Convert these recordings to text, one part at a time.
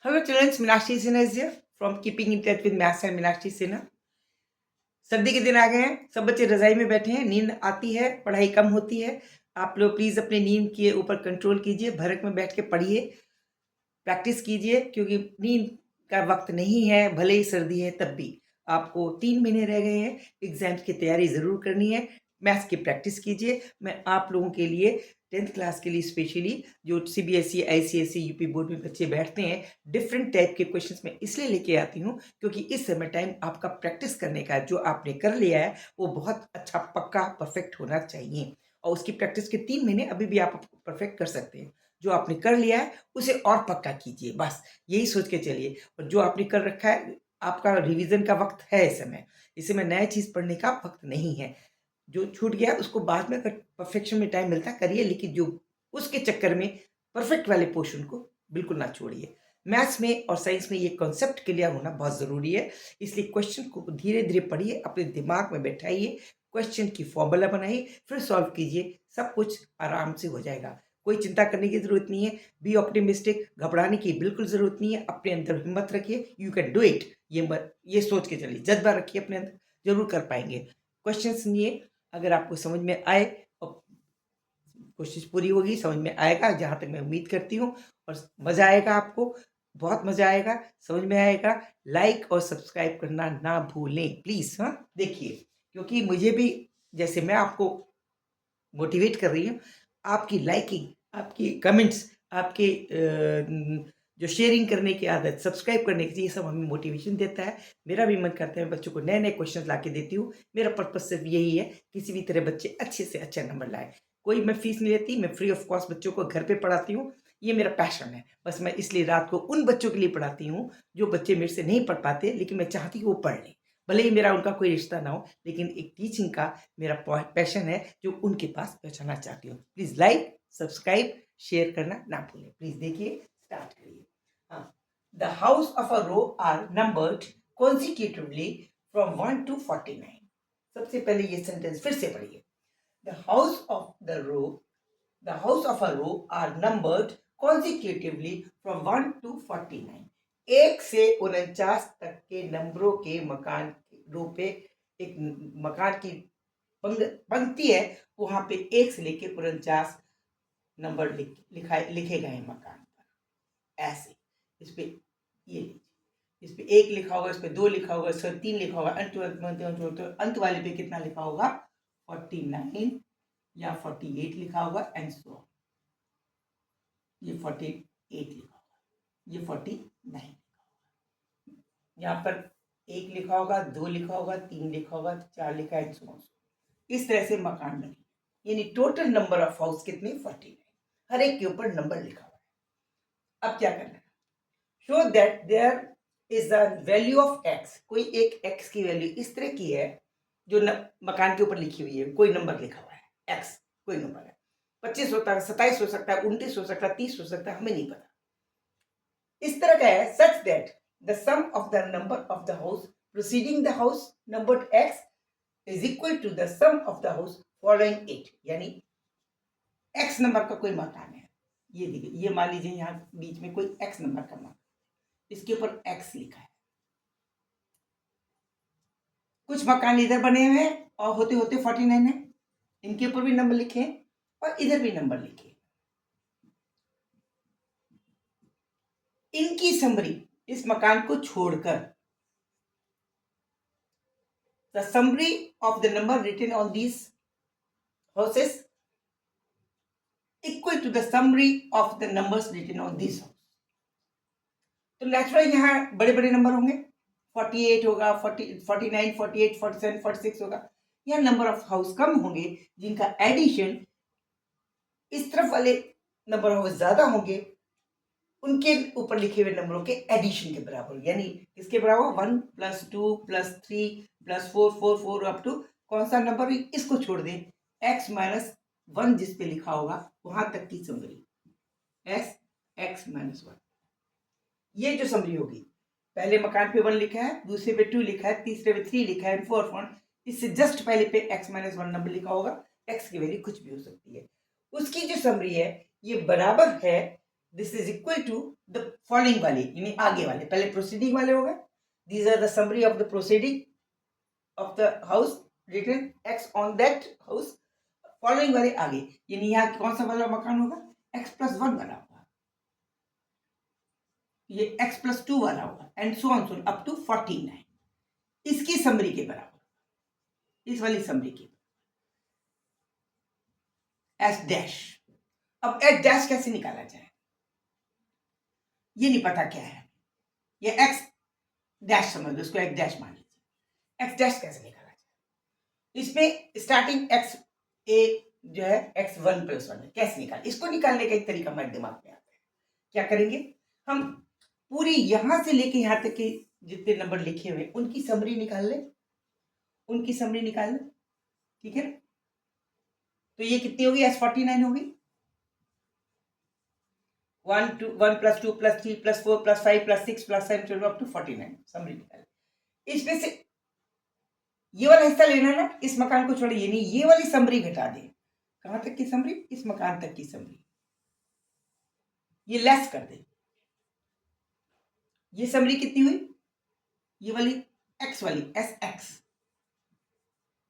Hello children, Meenakshi Sinha is here from Keeping in Touch with Maths and Meenakshi Sinha. सर्दी के दिन आ गए हैं, सब बच्चे रजाई में बैठे हैं, नींद आती है, पढ़ाई कम होती है। आप लोग प्लीज अपनी नींद के ऊपर कंट्रोल कीजिए, भरक में बैठ के पढ़िए, प्रैक्टिस कीजिए, क्योंकि नींद का वक्त नहीं है, भले ही सर्दी है तब भी। आपको 3 महीने रह गए हैं, एग्जाम्स की तैयारी जरूर करनी है, मैथ्स की प्रैक्टिस कीजिए। मैं आप लोगों के लिए 10th क्लास के लिए स्पेशली जो सीबीएसई, आईसीएसई, यूपी बोर्ड में बच्चे बैठते हैं, डिफरेंट टाइप के क्वेश्चंस मैं इसलिए लेके आती हूँ क्योंकि इस समय टाइम आपका प्रैक्टिस करने का जो आपने कर लिया है वो बहुत अच्छा, पक्का, परफेक्ट होना चाहिए। और उसकी प्रैक्टिस के 3 महीने अभी भी आप परफेक्ट कर सकते हैं। जो आपने कर लिया है उसे और पक्का कीजिए, बस यही सोच के चलिए। और जो आपने कर रखा है, आपका रिवीजन का वक्त है इस समय नया चीज पढ़ने का वक्त नहीं है। जो छूट गया उसको बाद में अगर परफेक्शन में टाइम मिलता करिए, लेकिन जो उसके चक्कर में परफेक्ट वाले पोर्शन को बिल्कुल ना छोड़िए। मैथ्स में और साइंस में ये कॉन्सेप्ट क्लियर होना बहुत जरूरी है, इसलिए क्वेश्चन को धीरे धीरे पढ़िए, अपने दिमाग में बैठाइए, क्वेश्चन की फॉर्मूला बनाइए, फिर सॉल्व कीजिए, सब कुछ आराम से हो जाएगा। कोई चिंता करने की जरूरत नहीं है, बी ऑप्टिमिस्टिक, घबराने की बिल्कुल जरूरत नहीं है। अपने अंदर हिम्मत रखिए, यू कैन डू इट, ये सोच के चलिए, जज्बा रखिए अपने अंदर, जरूर कर पाएंगे। क्वेश्चन सुनिए, अगर आपको समझ में आए और कोशिश पूरी होगी, समझ में आएगा, जहां तक मैं उम्मीद करती हूँ, और मजा आएगा, आपको बहुत मजा आएगा, समझ में आएगा। लाइक और सब्सक्राइब करना ना भूलें प्लीज। हाँ, देखिए, क्योंकि मुझे भी, जैसे मैं आपको मोटिवेट कर रही हूँ, आपकी लाइकिंग, आपकी कमेंट्स, आपके जो शेयरिंग करने की आदत, सब्सक्राइब करने की, ये सब हमें मोटिवेशन देता है। मेरा भी मन करता है मैं बच्चों को नए नए क्वेश्चन ला के देती हूँ। मेरा पर्पज सिर्फ यही है, किसी भी तरह बच्चे अच्छे से अच्छा नंबर लाए। कोई मैं फीस नहीं लेती, मैं फ्री ऑफ कॉस्ट बच्चों को घर पे पढ़ाती हूँ। ये मेरा पैशन है, बस मैं इसलिए रात को उन बच्चों के लिए पढ़ाती हूँ जो बच्चे मेरे से नहीं पढ़ पाते, लेकिन मैं चाहती हूँ वो पढ़ लें। भले ही मेरा उनका कोई रिश्ता ना हो, लेकिन एक टीचिंग का मेरा पैशन है जो उनके पास पहुंचाना चाहती हूँ। प्लीज लाइक, सब्सक्राइब, शेयर करना ना भूलें। प्लीज देखिए, स्टार्ट करिए। हाँ, the house of a row are numbered consecutively from 1 to 49। सबसे पहले ये सेंटेंस फिर से पढ़िए। The house of the row, the house of a row are numbered consecutively from 1 to 49। 1 से 49 तक के नंबरों के मकान रो पे, एक मकान की पंक्ति है, वहां पे 1 से लेके 49 नंबर लिखे गए हैं मकान पर। ऐसे इस पे ये लीजिए, इस पे 1 लिखा होगा, इस पे 2 लिखा होगा, इस पे 3 लिखा होगा, अंत वाले पे कितना लिखा होगा? 49 या 48 लिखा होगा, एंड सो ये 48 लिखा होगा, ये 49 लिखा होगा, यहाँ पर 1 लिखा होगा, 2 लिखा होगा, 3 लिखा होगा, 4 लिखा है, इस तरह से मकान बने। यानी टोटल नंबर ऑफ हाउस कितने? 49। हर एक के ऊपर नंबर लिखा हुआ है। अब क्या करना है? Show that there is a value of X. कोई एक एक्स की वैल्यू इस तरह की है जो मकान के ऊपर लिखी हुई है, कोई नंबर लिखा हुआ है, एक्स कोई नंबर है। 25 होता है, 27 हो सकता है, 29 हो सकता है, 30 हो सकता है, हमें नहीं पता। इस तरह का है, such that the sum of the number of the house proceeding the house numbered X is equal to the sum of the house following it. यानी एक्स नंबर का कोई मकान है, ये देखिए, ये मान लीजिए यहाँ बीच में कोई एक्स नंबर का मकान, इसके ऊपर एक्स लिखा है। कुछ मकान इधर बने हुए हैं और होते होते 49 है, इनके ऊपर भी नंबर लिखे और इधर भी नंबर लिखे। इनकी समरी, इस मकान को छोड़कर, the summary of the number written on these houses equal to the summary of the numbers written on this house. तो नेचुरल यहाँ बड़े बड़े नंबर होंगे, 48 होगा, 49, 48, 47, 46 होगा। यहाँ नंबर ऑफ हाउस कम होंगे जिनका एडिशन इस तरफ वाले नंबर हाउस ज्यादा होंगे, उनके ऊपर लिखे हुए नंबरों के एडिशन के बराबर। यानी किसके बराबर? 1 + 2 + 3 + 4 4 4 अप टू कौन सा नंबर? इसको छोड़ दें, x - 1 जिस पे लिखा होगा वहां तक की समरी, x - 1। ये जो समरी होगी, पहले मकान पे 1 लिखा है, दूसरे पे 2 लिखा है, तीसरे पे 3 लिखा है, 4 4, इससे जस्ट पहले पे x - 1 नंबर लिखा होगा। x की वैल्यू कुछ भी हो सकती है। उसकी जो समरी है ये बराबर है this is equal to the following वाले, यानी आगे वाले, पहले प्रोसीडिंग वाले होगा, these are the summary of the proceeding of the house written X on that house, following वाले आगे, यानी यहाँ कौन सा वाला मकान होगा, x+1 वाला होगा, ये x+2 वाला होगा, and so on so up to 49, इसकी समरी के बराबर, इस वाली समरी की एस डैश। अब एस डैश कैसे निकाला जाए, ये नहीं पता क्या है, ये एक्स डैश समझ लो, इसको एक डैश मान लीजिए, एक्स डैश कैसे निकाला जाए, इसमें स्टार्टिंग एक्स ए जो है x1+1 है, कैसे निकाल, इसको निकालने का एक तरीका हमारे दिमाग में आता है, क्या करेंगे हम, पूरी यहां से लेके यहां तक के जितने नंबर लिखे हुए उनकी समरी निकाल ले, उनकी समरी निकाल ले, ठीक है। तो ये कितनी होगी, S49 होगी, 1+2+3+4+5+6+7 अप टू 49 समरी निकाल। इसमें से ये वाला हिस्सा लेना ना, इस मकान को छोड़िए, नहीं ये वाली समरी घटा दे, कहां तक की समरी, इस मकान तक की समरी, ये लेस कर दे, ये समरी कितनी हुई, ये वाली एक्स वाली एस एक्स,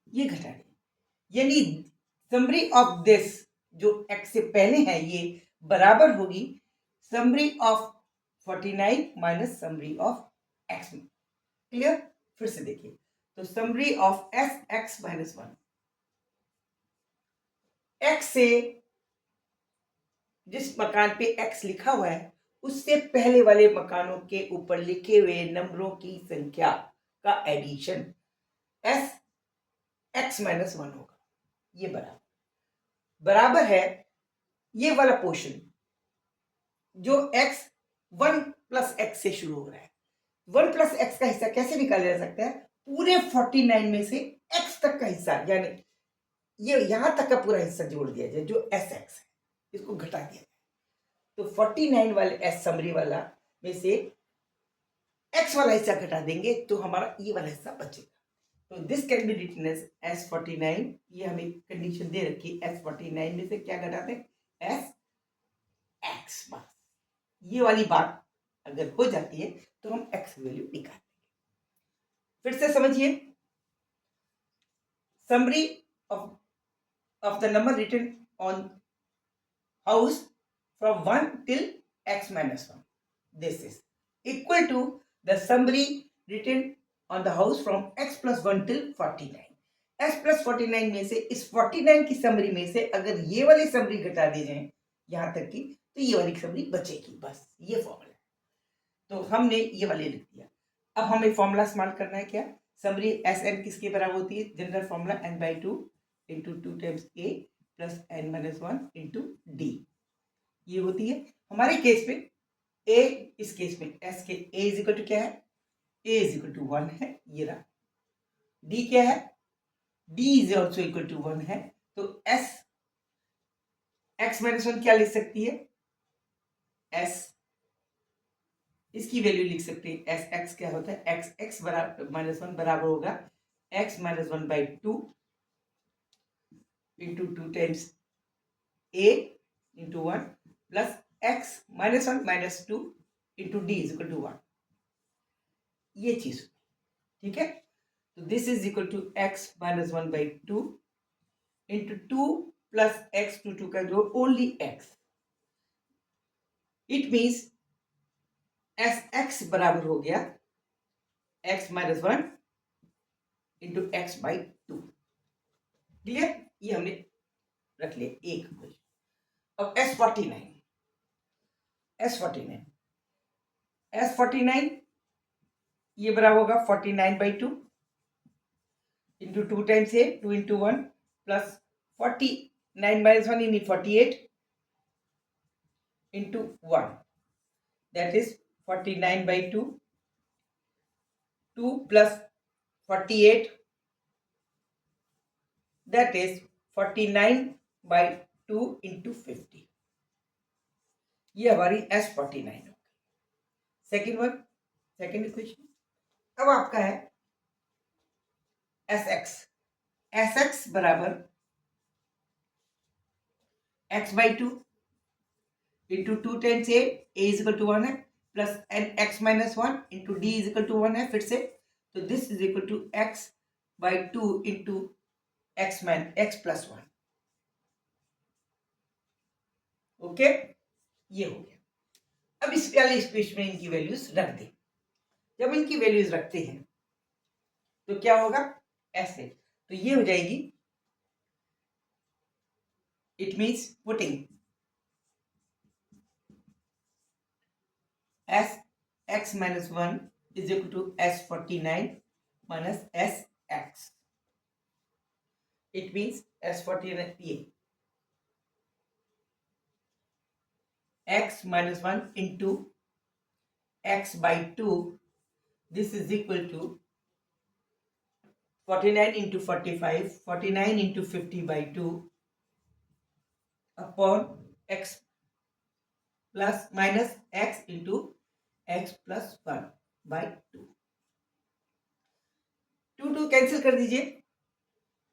ये घटा दे, यानी समरी ऑफ दिस जो एक्स से पहले है ये बराबर होगी summary of 49 minus summary of x. Clear, फिर से देखिए, तो summary of S X minus 1, x से जिस मकान पे एक्स लिखा हुआ है उससे पहले वाले मकानों के ऊपर लिखे हुए नंबरों की संख्या का एडिशन एस एक्स माइनस 1 होगा, ये बराबर है ये वाला पोर्शन जो x 1+x से शुरू हो रहा है। 1+x का हिस्सा कैसे निकाला जा सकता है, पूरे 49 में से x तक का हिस्सा, यानी ये यहां तक का पूरा हिस्सा जोड़ दिया जाए जो एस एक्स है, इसको घटा दिया जाए, तो 49 वाले एस समरी वाला में से x वाला हिस्सा घटा देंगे तो हमारा ये वाला हिस्सा बचेगा। तो this can be written as S49, ये हमें कंडीशन दे रखी, S49 में से क्या घटाते हैं, एस एक्स, बस ये वाली बात अगर हो जाती है तो हम x वैल्यू निकाल देंगे। फिर से समझिए, summary of the number written on house from 1 till x minus 1, this is equal to the summary written on the house from x plus 1 till 49। x plus 49 में से इस 49 की समरी में से अगर ये वाली समरी घटा दी जाए यहां तक की, तो ये वाली समरी बचेगी, बस ये फॉर्मूला। तो हमने ये वाले लिख दिया। अब हमें फॉर्मूला इस्तेमाल करना है, क्या, समरी एस एन किसके बराबर होती है, general formula n/2 into 2 times a plus n-1 into D, ये होती है हमारे केस में a, इस केस में s के a इज इक्वल टू क्या है, a इज इक्वल टू 1 है, ये रहा, d क्या है, d is also equal to 1 है, तो s x-1 क्या लिख सकती है, s इसकी वैल्यू लिख सकते हैं, एस एक्स क्या होता है, एक्स एक्स बराबर -1 बराबर होगा x-1/2 into 2 times a into 1 plus x-1 -2 into D is equal to 1, ये चीज, ठीक है। तो this is equal to x-1/2 into 2 plus x, 2 का जोड़ only x, it means S X बराबर हो गया x-1 इंटू x/2। क्लियर, ये हमने रख लिया एक क्वेश्चन। अब S49 ये बराबर होगा 49/2 into 2 times A 2 into 1 plus 49-1 यानी 48 इंटू 1, दैट इज 49/2, 2 प्लस 48, that is 49/2 इंटू 50, ये हमारी S49 होगी। Second equation. अब आपका है एस एक्स बराबर x/2 into 2 times A is equal to 1 है, plus N X minus 1 into D is equal to 1 है फिर से, तो this is equal to x by 2 into x plus 1। Okay, ये हो गया। अब इस वाले इक्वेशन में इनकी वैल्यूज रख दें। जब इनकी वैल्यूज रखते हैं तो क्या होगा, ऐसे, तो ये हो जाएगी, it means putting S X minus 1 is equal to S 49 minus S X. It means S 49 ये x minus 1 into x by 2, this is equal to 49 into 45, 49 into 50 by 2 upon x plus minus x into x plus 1 by 2। 2 cancel कर दीजिए,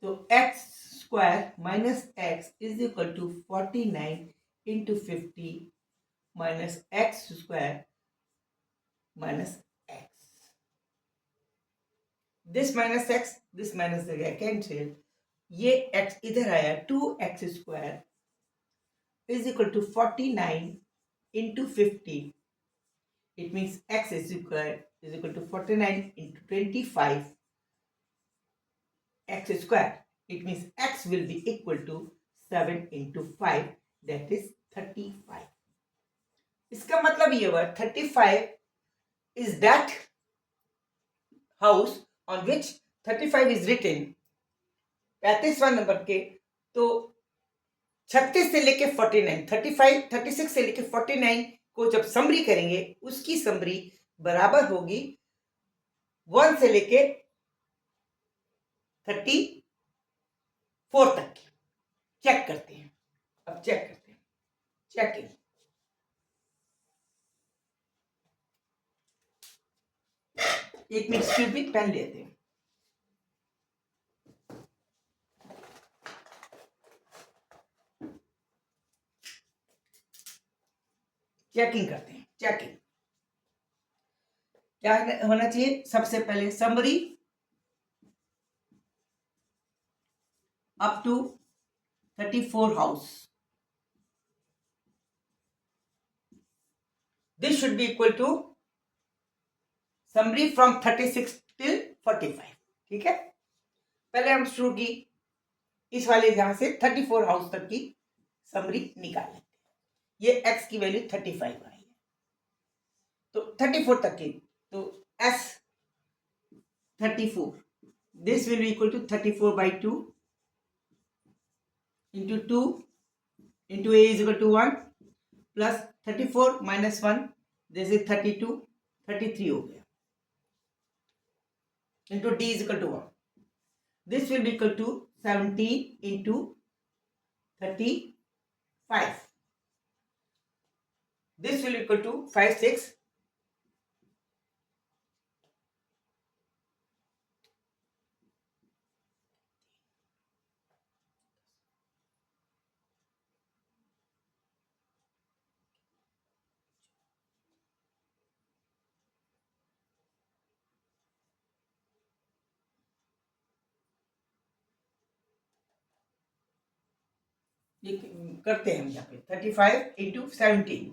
तो x square minus x is equal to 49 into 50 minus x square minus x. This minus x, this minus गया cancel, ये x इधर आया, 2x square is equal to 49 into 50. It means x is equal to 49 into 25 x square. It means x will be equal to 7 into 5, that is 35. इसका मतलब ये हुआ 35 is that house on which 35 is written, 35वां number के, तो 36 से लेके 49, 35 36 से लेके 49 को जब समरी करेंगे, उसकी समरी बराबर होगी 1 से लेके 34 तक की। चेक करते हैं, अब चेक करते हैं, चेकिंग। एक मिनट स्क्रीन पे पेन लेते हैं, चेकिंग करते हैं। चेकिंग क्या होना चाहिए, सबसे पहले summary up to 34 house, this should be equal to summary from 36 till 45। ठीक है, पहले हम शुरू की इस वाले यहां से 34 हाउस तक की समरी निकाल लेते हैं। ये x की वैल्यू 35 आई है, तो 34 तक की, तो s 34, this will be equal to 34 by 2 into 2 into a is equal to 1 plus 34 minus 1, this is 32, 33 हो गया, into d is equal to 1, this will be equal to 17 into 35, this will be equal to 5 6 करते हैं हम यहाँ पे 35 into 17,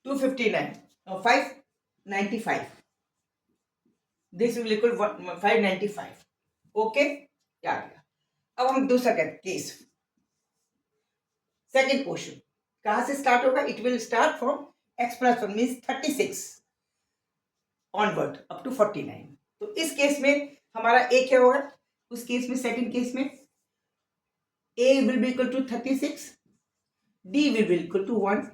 259, 595, this will equal 595। Okay, क्या गया। अब हम दूसरा केस, सेकेंड क्वेश्चन कहां से स्टार्ट होगा, it will start from x plus 1 means 36 onward up to 49। तो इस केस में हमारा a क्या होगा, उस केस में सेकंड केस में a will be equal to 36, d will be equal to 1।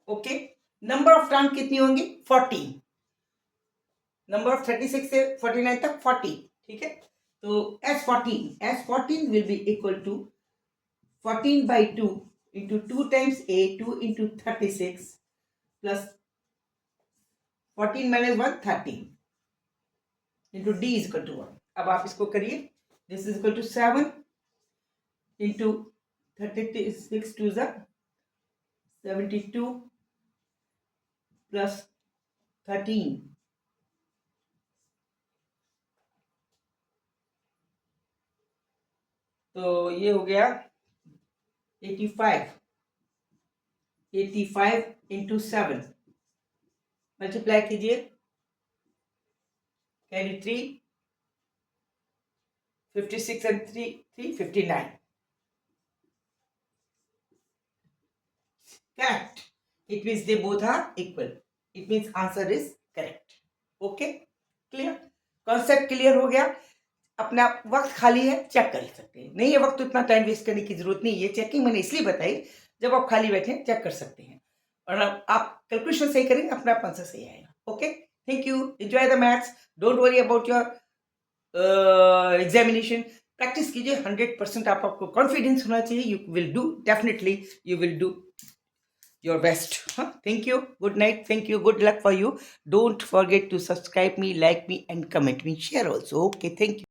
Okay, number of term कितनी होंगी, 40, नंबर ऑफ 36 से 49 तक 40। ठीक है, तो S14 will be equal to 14 by 2 into 2 times a, 2 into 36 plus 14 minus 1 13 into d is equal to 1। अब आप इसको करिए. This is equal to 7 into 36 to 72 plus 13. तो ये हो गया 85. 85 इंटू 7 मल्टीप्लाई कीजिए. Carry 3, 56 and 3, 59. Correct. It means they both are equal. It means answer is correct. Okay? Clear? Concept clear हो गया. अपना वक्त खाली है, चेक कर सकते हैं. नहीं है वक्त तो इतना टाइम वेस्ट करने की जरूरत नहीं है. चेकिंग मैंने इसलिए बताई, जब आप खाली बैठे चेक कर सकते हैं. और आप कैलकुलेशन सही करेंगे, अपना आंसर सही आएगा. Okay, thank you. Enjoy the maths. Don't worry about your examination. Practice कीजिए. 100% आपको कॉन्फिडेंस होना चाहिए. You will do, definitely you will do your best. Thank you. Good night. Thank you. Good luck for you. Don't forget to subscribe me, like me, and comment me, share also. Okay, thank you.